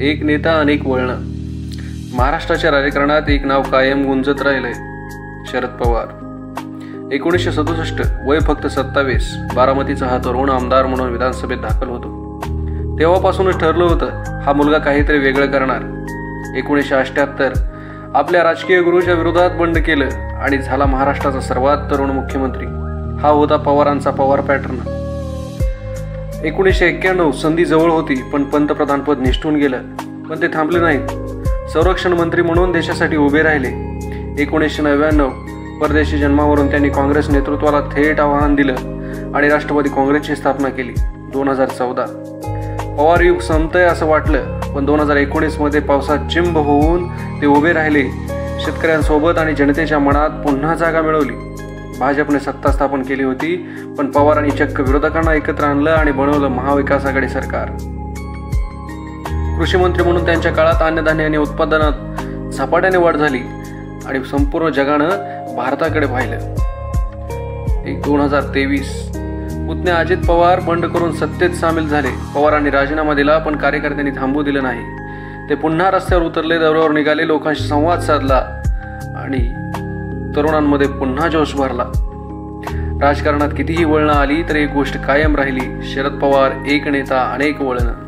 एक नेता अनेक वळणं. महाराष्ट्राच्या राजकारणात एक नाव कायम गुंजत राहिलंय, शरद पवार. 1967, वय फक्त 27, बारामतीचा हा तरुण आमदार म्हणून विधानसभेत दाखल होतो. तेव्हापासूनच ठरलं होतं हा मुलगा काहीतरी वेगळं करणार. 1978 आपल्या राजकीय गुरूच्या विरोधात बंड केलं आणि झाला महाराष्ट्राचा सर्वात तरुण मुख्यमंत्री. हा होता पवारांचा पवार पॅटर्न. 1991 संधी जवळ होती, पण पंतप्रधानपद निष्ठून गेलं. पण ते थांबले नाहीत. संरक्षण मंत्री म्हणून देशासाठी उभे राहिले. 1999 परदेशी जन्मावरून त्यांनी काँग्रेस नेतृत्वाला थेट आव्हान दिलं आणि राष्ट्रवादी काँग्रेसची स्थापना केली. 2014 पवार युग संपतंय असं वाटलं, पण 2019 पावसात चिंब होऊन ते उभे राहिले. शेतकऱ्यांसोबत आणि जनतेच्या मनात पुन्हा जागा मिळवली. भाजपने सत्ता स्थापन केली होती, पण पवारांनी चक्क विरोधकांना एकत्र आणलं आणि बनवलं महाविकास आघाडी सरकार. कृषी मंत्री म्हणून त्यांच्या काळात अन्नधान्य आणि उत्पादनात झपाट्याने वाढ झाली आणि संपूर्ण जगानं भारताकडे पाहिलं. 2023 पुतणे अजित पवार बंड करून सत्तेत सामील झाले. पवारांनी राजीनामा दिला, पण कार्यकर्त्यांनी थांबू दिलं नाही. ते पुन्हा रस्त्यावर उतरले, दौऱ्यावर निघाले, लोकांशी संवाद साधला आणि तरुणांमध्ये पुन्हा जोश भरला. राजकारणात कितीही वळणं आली तरी एक गोष्ट कायम राहिली, शरद पवार एक नेता अनेक वळणं.